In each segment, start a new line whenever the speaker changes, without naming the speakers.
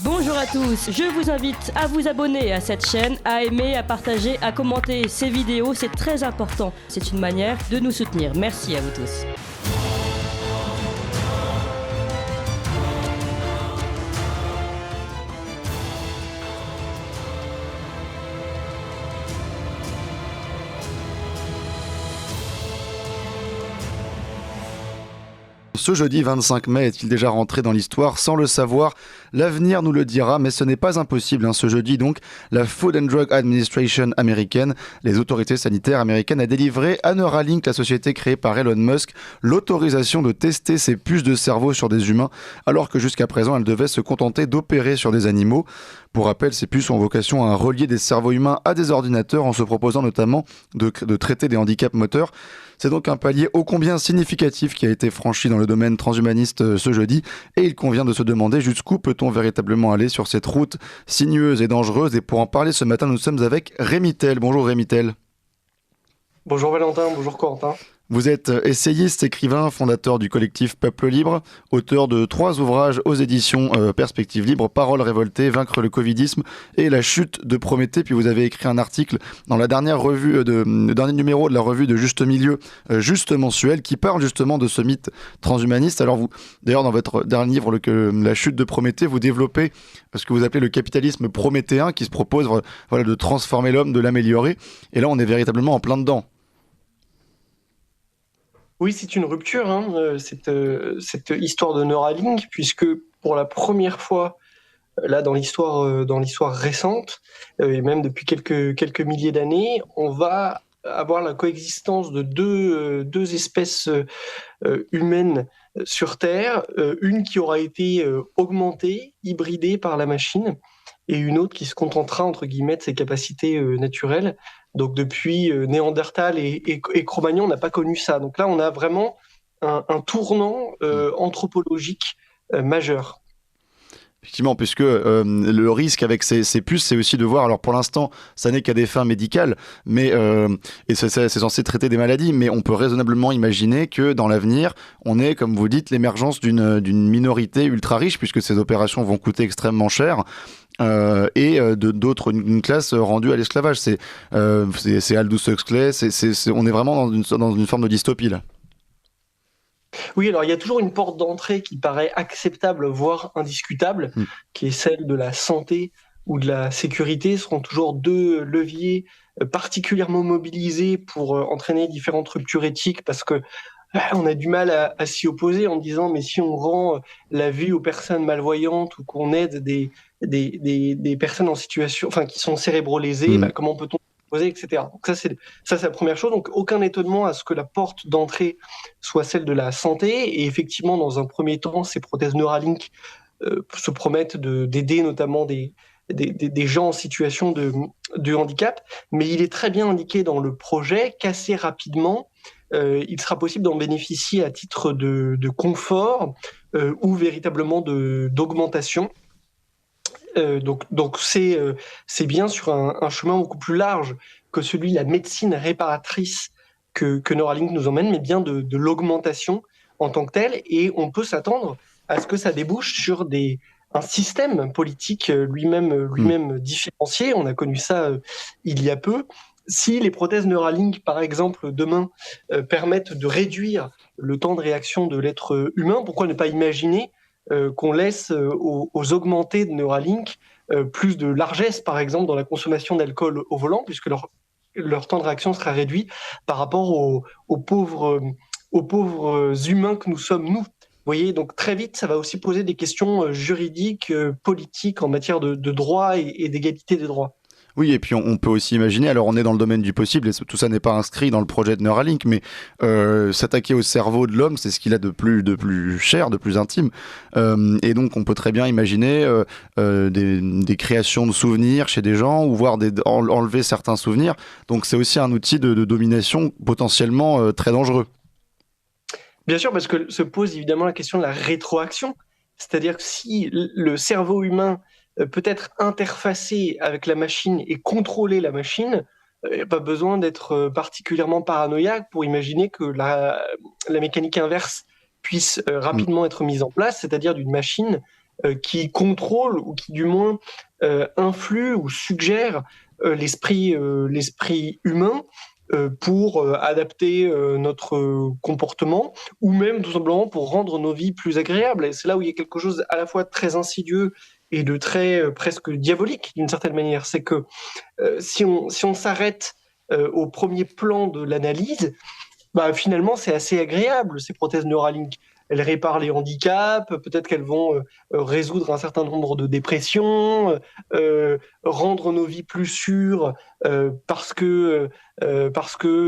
Bonjour à tous, je vous invite à vous abonner à cette chaîne, à aimer, à partager, à commenter ces vidéos, c'est très important. C'est une manière de nous soutenir. Merci à vous tous.
Ce jeudi 25 mai est-il déjà rentré dans l'histoire? Sans le savoir, l'avenir nous le dira, mais ce n'est pas impossible. Ce jeudi donc, la Food and Drug Administration américaine, les autorités sanitaires américaines, a délivré à Neuralink, la société créée par Elon Musk, l'autorisation de tester ses puces de cerveau sur des humains, alors que jusqu'à présent, elle devait se contenter d'opérer sur des animaux. Pour rappel, ces puces ont vocation à relier des cerveaux humains à des ordinateurs en se proposant notamment de traiter des handicaps moteurs. C'est donc un palier ô combien significatif qui a été franchi dans le domaine transhumaniste ce jeudi, et il convient de se demander jusqu'où peut-on véritablement aller sur cette route sinueuse et dangereuse. Et pour en parler ce matin, nous sommes avec Rémi Tel. Bonjour Rémi Tel.
Bonjour Valentin, bonjour Corentin.
Vous êtes essayiste, écrivain, fondateur du collectif Peuple Libre, auteur de 3 ouvrages aux éditions Perspectives Libres, Paroles révoltées, Vaincre le Covidisme et La chute de Prométhée. Puis vous avez écrit un article dans la dernière le dernier numéro de la revue de Juste Milieu, Juste Mensuel, qui parle justement de ce mythe transhumaniste. Alors vous, d'ailleurs, dans votre dernier livre, La chute de Prométhée, vous développez ce que vous appelez le capitalisme prométhéen, qui se propose de transformer l'homme, de l'améliorer. Et là, on est véritablement en plein dedans.
Oui, c'est une rupture, cette histoire de Neuralink, puisque pour la première fois, là dans l'histoire récente, et même depuis quelques milliers d'années, on va avoir la coexistence de deux espèces humaines sur Terre, une qui aura été augmentée, hybridée par la machine, et une autre qui se contentera, entre guillemets, de ses capacités naturelles. Donc depuis Néandertal et Cro-Magnon, on n'a pas connu ça. Donc là, on a vraiment un tournant anthropologique majeur.
Effectivement, puisque le risque avec ces puces, c'est aussi de voir, alors pour l'instant, ça n'est qu'à des fins médicales, mais et c'est censé traiter des maladies, mais on peut raisonnablement imaginer que dans l'avenir, on ait, comme vous dites, l'émergence d'une minorité ultra riche, puisque ces opérations vont coûter extrêmement cher. Et d'autres, une classe rendue à l'esclavage. C'est Aldous Huxley, on est vraiment dans une forme de dystopie là.
Oui, alors il y a toujours une porte d'entrée qui paraît acceptable, voire indiscutable, qui est celle de la santé ou de la sécurité. Ce seront toujours deux leviers particulièrement mobilisés pour entraîner différentes ruptures éthiques, parce que on a du mal à s'y opposer en disant mais si on rend la vue aux personnes malvoyantes ou qu'on aide des personnes en situation, enfin qui sont cérébro-lésées, comment peut-on s'y opposer, etc. Donc ça c'est la première chose. Donc aucun étonnement à ce que la porte d'entrée soit celle de la santé. Et effectivement, dans un premier temps, ces prothèses Neuralink se promettent d'aider notamment des gens en situation de handicap. Mais il est très bien indiqué dans le projet qu'assez rapidement, il sera possible d'en bénéficier à titre de confort ou véritablement d'augmentation. Donc c'est bien sur un chemin beaucoup plus large que celui de la médecine réparatrice que Neuralink nous emmène, mais bien de l'augmentation en tant que telle. Et on peut s'attendre à ce que ça débouche sur un système politique lui-même différencié. On a connu ça il y a peu. Si les prothèses Neuralink, par exemple, demain, permettent de réduire le temps de réaction de l'être humain, pourquoi ne pas imaginer qu'on laisse aux augmentés de Neuralink plus de largesse, par exemple, dans la consommation d'alcool au volant, puisque leur temps de réaction sera réduit par rapport aux pauvres humains que nous sommes, nous. Vous voyez, donc très vite, ça va aussi poser des questions juridiques, politiques en matière de droit et d'égalité des droits.
Oui, et puis on peut aussi imaginer, alors on est dans le domaine du possible, et tout ça n'est pas inscrit dans le projet de Neuralink, mais s'attaquer au cerveau de l'homme, c'est ce qu'il a de plus cher, de plus intime. Et donc on peut très bien imaginer des créations de souvenirs chez des gens, ou voir enlever certains souvenirs. Donc c'est aussi un outil de domination potentiellement très dangereux.
Bien sûr, parce que se pose évidemment la question de la rétroaction. C'est-à-dire que si le cerveau humain peut être interfacé avec la machine et contrôler la machine, il n'y a pas besoin d'être particulièrement paranoïaque pour imaginer que la mécanique inverse puisse rapidement être mise en place, c'est-à-dire d'une machine qui contrôle ou qui du moins influe ou suggère l'esprit humain pour adapter notre comportement ou même tout simplement pour rendre nos vies plus agréables. Et c'est là où il y a quelque chose à la fois très insidieux et de très presque diabolique d'une certaine manière. C'est que si on s'arrête au premier plan de l'analyse, bah, finalement, c'est assez agréable, ces prothèses Neuralink. Elles réparent les handicaps, peut-être qu'elles vont résoudre un certain nombre de dépressions, rendre nos vies plus sûres parce que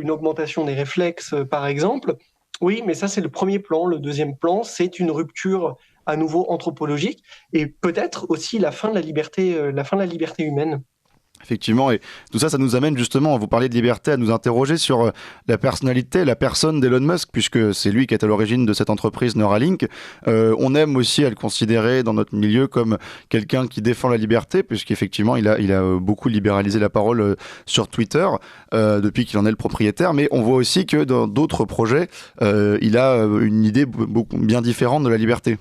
une augmentation des réflexes, par exemple. Oui, mais ça, c'est le premier plan. Le deuxième plan, c'est une rupture à nouveau anthropologique et peut-être aussi la fin de la liberté humaine.
Effectivement, et tout ça, ça nous amène justement, vous parlez de liberté, à nous interroger sur la personnalité, la personne d'Elon Musk, puisque c'est lui qui est à l'origine de cette entreprise Neuralink. On aime aussi à le considérer dans notre milieu comme quelqu'un qui défend la liberté, puisqu'effectivement, il a beaucoup libéralisé la parole sur Twitter depuis qu'il en est le propriétaire, mais on voit aussi que dans d'autres projets, il a une idée bien différente de la liberté.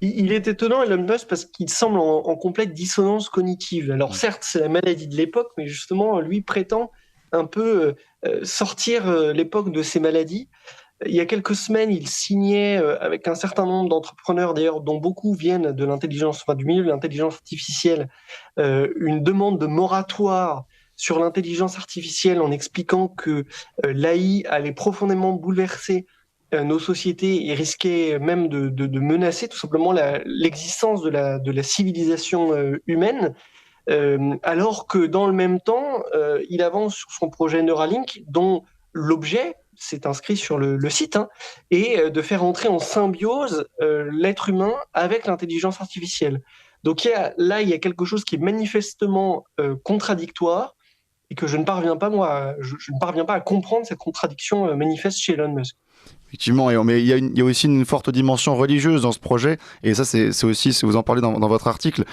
Il est étonnant, Elon Musk, parce qu'il semble en complète dissonance cognitive. Alors certes, c'est la maladie de l'époque, mais justement, lui prétend un peu sortir l'époque de ces maladies. Il y a quelques semaines, il signait avec un certain nombre d'entrepreneurs, d'ailleurs, dont beaucoup viennent de l'intelligence, enfin, du milieu de l'intelligence artificielle, une demande de moratoire sur l'intelligence artificielle en expliquant que l'AI allait profondément bouleverser nos sociétés et risquait même de menacer tout simplement l'existence de la civilisation humaine, alors que dans le même temps, il avance sur son projet Neuralink, dont l'objet, c'est inscrit sur le site, hein, est de faire entrer en symbiose l'être humain avec l'intelligence artificielle. Donc il y a quelque chose qui est manifestement contradictoire et que je ne parviens pas, moi, je ne parviens pas à comprendre cette contradiction manifeste chez Elon Musk.
Effectivement, mais il y a aussi une forte dimension religieuse dans ce projet, et ça c'est aussi, si vous en parlez dans votre article,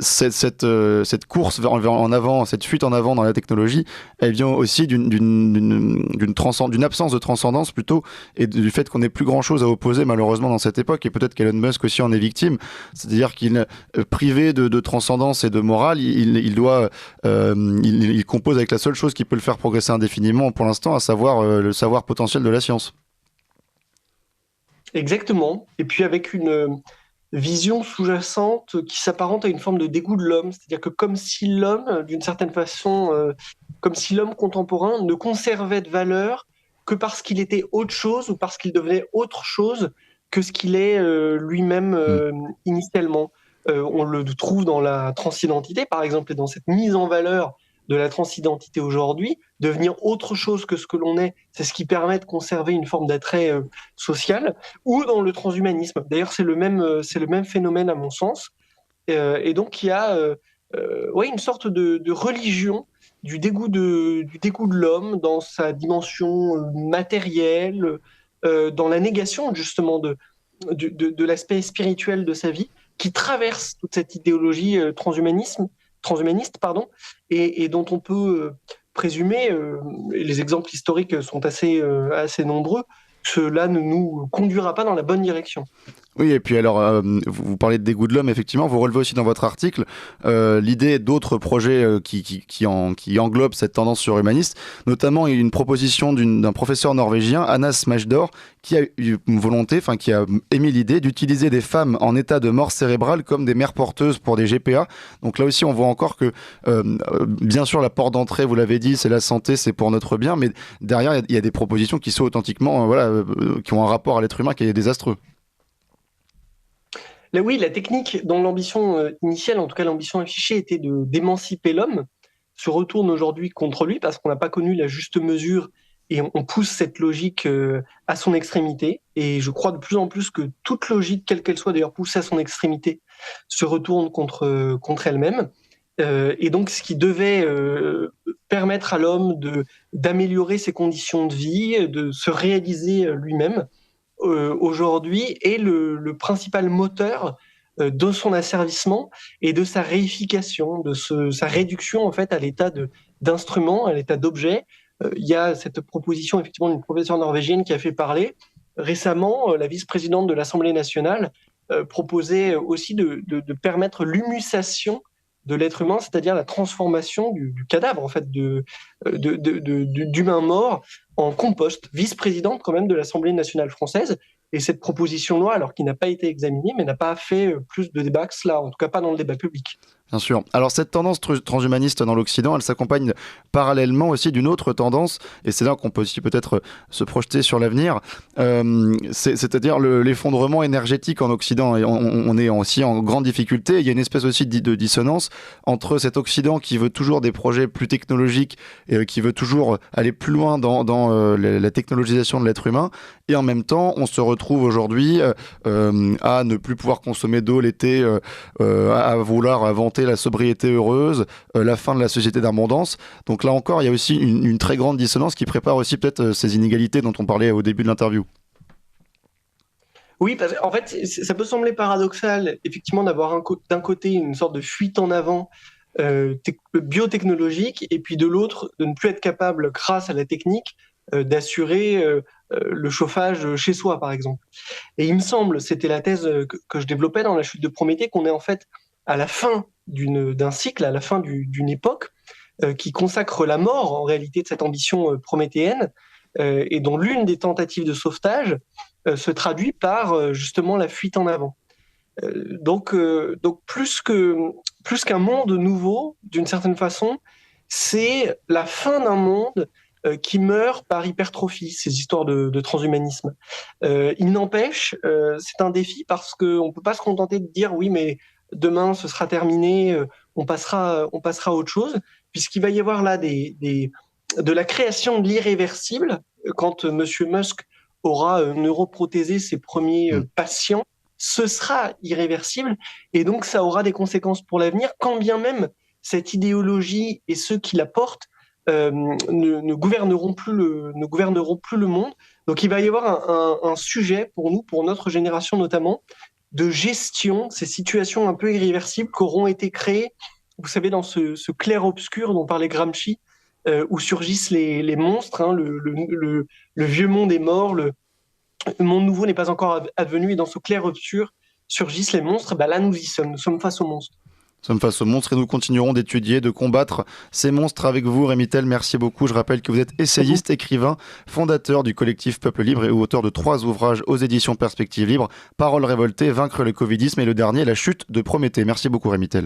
cette course en avant, cette fuite en avant dans la technologie, elle vient aussi d'une absence de transcendance plutôt, et du fait qu'on n'ait plus grand chose à opposer malheureusement dans cette époque, et peut-être qu'Elon Musk aussi en est victime, c'est-à-dire qu'il privé de transcendance et de morale, il compose avec la seule chose qui peut le faire progresser indéfiniment pour l'instant, à savoir le savoir potentiel de la science.
Exactement. Et puis avec une vision sous-jacente qui s'apparente à une forme de dégoût de l'homme. C'est-à-dire que comme si l'homme, d'une certaine façon, comme si l'homme contemporain ne conservait de valeur que parce qu'il était autre chose ou parce qu'il devenait autre chose que ce qu'il est lui-même initialement. On le trouve dans la transidentité, par exemple, et dans cette mise en valeur de la transidentité aujourd'hui, devenir autre chose que ce que l'on est, c'est ce qui permet de conserver une forme d'attrait social, ou dans le transhumanisme. D'ailleurs, c'est le même phénomène à mon sens. Et donc, il y a une sorte de religion du dégoût de l'homme dans sa dimension matérielle, dans la négation justement de l'aspect spirituel de sa vie, qui traverse toute cette idéologie transhumaniste, et dont on peut présumer, et les exemples historiques sont assez nombreux, que cela ne nous conduira pas dans la bonne direction.
Oui, et puis alors, vous parlez de dégoût de l'homme, effectivement, vous relevez aussi dans votre article l'idée d'autres projets qui englobent cette tendance surhumaniste, notamment une proposition d'un professeur norvégien, Anas Majdor, qui a eu une volonté, qui a émis l'idée d'utiliser des femmes en état de mort cérébrale comme des mères porteuses pour des GPA. Donc là aussi, on voit encore que, bien sûr, la porte d'entrée, vous l'avez dit, c'est la santé, c'est pour notre bien, mais derrière, il y a des propositions qui sont authentiquement, qui ont un rapport à l'être humain qui est désastreux.
Là, oui, la technique dont l'ambition initiale, en tout cas l'ambition affichée, était d'émanciper l'homme, se retourne aujourd'hui contre lui parce qu'on n'a pas connu la juste mesure et on pousse cette logique à son extrémité. Et je crois de plus en plus que toute logique, quelle qu'elle soit d'ailleurs poussée à son extrémité, se retourne contre elle-même. Et donc, ce qui devait permettre à l'homme d'améliorer ses conditions de vie, de se réaliser lui-même, aujourd'hui est le principal moteur de son asservissement et de sa réification, sa réduction en fait à l'état d'instrument, à l'état d'objet. Il y a cette proposition effectivement d'une professeure norvégienne qui a fait parler. Récemment, la vice-présidente de l'Assemblée nationale proposait aussi de permettre l'humusation de l'être humain, c'est-à-dire la transformation du cadavre en fait d'humains morts en compost, vice-présidente quand même de l'Assemblée nationale française. Et cette proposition de loi, alors qui n'a pas été examinée, mais n'a pas fait plus de débat que cela, en tout cas pas dans le débat public.
Bien sûr. Alors cette tendance transhumaniste dans l'Occident, elle s'accompagne parallèlement aussi d'une autre tendance, et c'est là qu'on peut aussi peut-être se projeter sur l'avenir, c'est-à-dire l'effondrement énergétique en Occident. Et on est aussi en grande difficulté. Il y a une espèce aussi de dissonance entre cet Occident qui veut toujours des projets plus technologiques, et qui veut toujours aller plus loin dans la technologisation de l'être humain, et en même temps, on se retrouve aujourd'hui à ne plus pouvoir consommer d'eau l'été, à vouloir inventer la sobriété heureuse, la fin de la société d'abondance. Donc là encore, il y a aussi une très grande dissonance qui prépare aussi peut-être ces inégalités dont on parlait au début de l'interview.
Oui, parce qu'en fait, ça peut sembler paradoxal, effectivement, d'avoir d'un côté une sorte de fuite en avant biotechnologique, et puis de l'autre, de ne plus être capable, grâce à la technique, d'assurer le chauffage chez soi, par exemple. Et il me semble, c'était la thèse que je développais dans La chute de Prométhée, qu'on est en fait à la fin d'un cycle, à la fin d'une époque, qui consacre la mort, en réalité, de cette ambition prométhéenne, et dont l'une des tentatives de sauvetage se traduit par justement la fuite en avant. Donc plus qu'un monde nouveau, d'une certaine façon, c'est la fin d'un monde qui meurt par hypertrophie, ces histoires de transhumanisme. Il n'empêche, c'est un défi parce qu'on ne peut pas se contenter de dire oui, mais demain ce sera terminé, on passera à autre chose, puisqu'il va y avoir là de la création de l'irréversible quand Monsieur Musk aura neuroprothésé ses premiers patients. Ce sera irréversible, et donc ça aura des conséquences pour l'avenir, quand bien même cette idéologie et ceux qui la portent ne gouverneront plus le monde. Donc il va y avoir un sujet pour nous, pour notre génération notamment, de gestion de ces situations un peu irréversibles qu'auront été créées, vous savez, dans ce clair-obscur dont parlait Gramsci, où surgissent les monstres, hein, le vieux monde est mort, le monde nouveau n'est pas encore advenu, et dans ce clair-obscur surgissent les monstres. Là nous y sommes, nous sommes face aux monstres.
Nous sommes face aux monstres et nous continuerons d'étudier, de combattre ces monstres avec vous. Rémi Tel, merci beaucoup. Je rappelle que vous êtes essayiste, écrivain, fondateur du collectif Peuple Libre et auteur de 3 ouvrages aux éditions Perspectives Libres, Paroles révoltées, Vaincre le Covidisme, et le dernier, La chute de Prométhée. Merci beaucoup Rémi Tel.